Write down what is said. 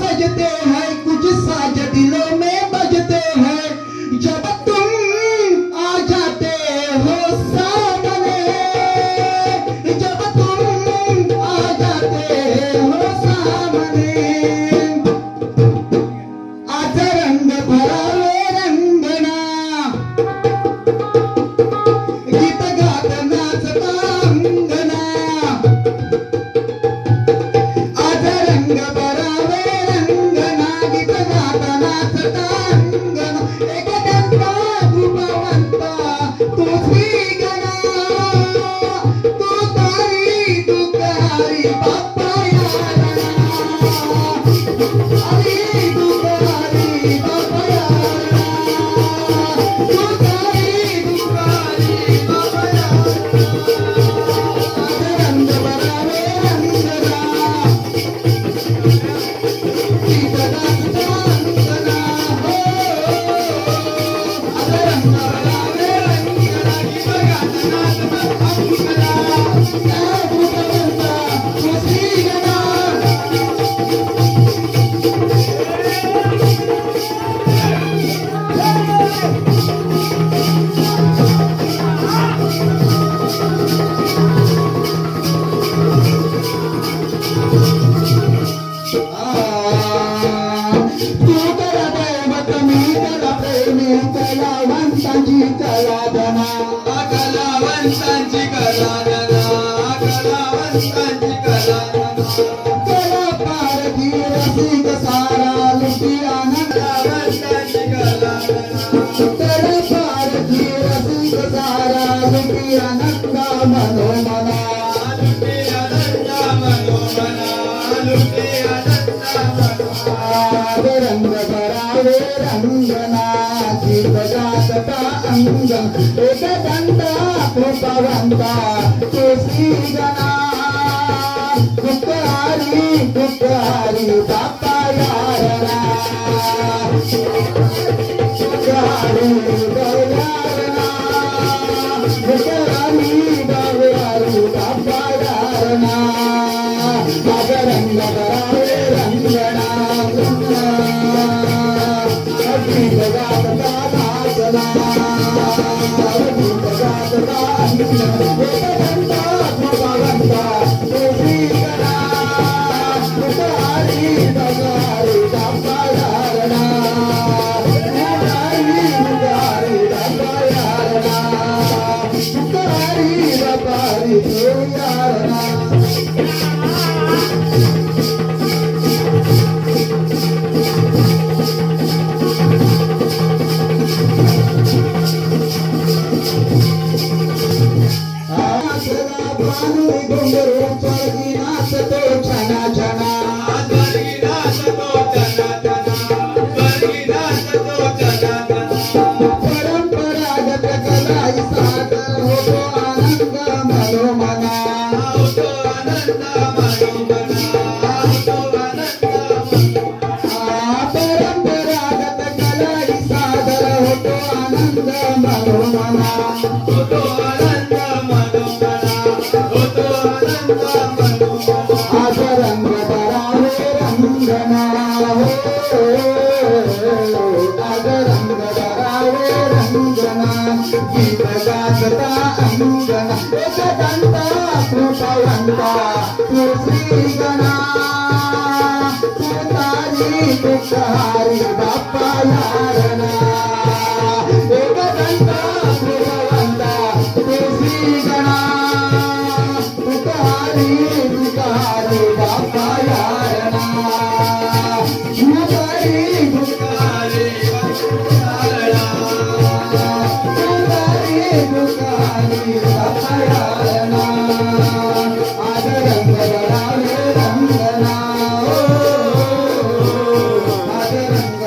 सजते हैं, कुछ साज दिलों में बजते हैं। जब तुम आ जाते हो सामने, जब तुम आ जाते हो सामने, आज रंग भरावे रंगना, गीत गात नाचता अंगना, आज रंग भरावे रंगना, गीत गात नाचता अंगना, एक दंता कृपवंता तुझी गणा, तू तारी दुखारी बाप्पा यारणा, हरी दुखारी बाप्पा यारणा, तू तारी दुखारी बाप्पा यारणा, आज रंग भरावे रंगना, गीत गाता अंगना, हो आज रंग भरावे रंगना, गीत गाता नाचता अंगना, त्या कृपवंता तुझी गणा. तू कला दैवत मी कला प्रेमी कलावंतांची कलाधना, कलावंतांची कलाधना, कलावंतांची कलाधना, कला पारखी रसिक सारा लुटी आनंद, कलावंतांची कलाधना, कला पारखी रसिक सारा लुटी आनंद मनोमना, लुटे आनंद मनोमना, लुटे आनंद मनोमना, रंग भरावे रंगना, गीत गाता अंगना, एक दंता कृपवंता तुझी गणा, दुखारी बाप्पा यारणा, दुखारी बयारणा, दुखारी बयारी बाप्पा यारणा, आज रंग भरावे रंगना, गीत गाता नाचना, गीत गाता अंगना, एक दंता कृपवंता तुझी गणा, दुखारी बयारी बाप्पा यारणा, दुखारी बाप्पा यारणा, दुखारी बाप्पारी यारणा. नाचला भानू घुंगरू चढगी नाचतो छना छना, वर्गी नाचतो जना जना, वर्गी नाचतो जना जना, परंपरागत कलाई सादर होतो आनंद मनोमना, होतो आनंद मनोमना, होतो आनंद मनोमना, परंपरागत कलाई सादर होतो आनंद मनोमना, होतो आनंद मनोमना, होतो आनंद मनोमना, आज रंग भरावे रंगना, हो आज रंग भरावे रंगना, गीत गाता अंगना, एक दंता कृपवंता तुझी गणा, तू तारी दुखारी बाप्पा यारणा, एक दंता कृपवंता तुझी गणा, दुखारी बाप्पा यारणा, दुखारी दुखारी यारणा, दुखारी बाप्पा यारणा, आज रंग भरावे रंगना, आज रंग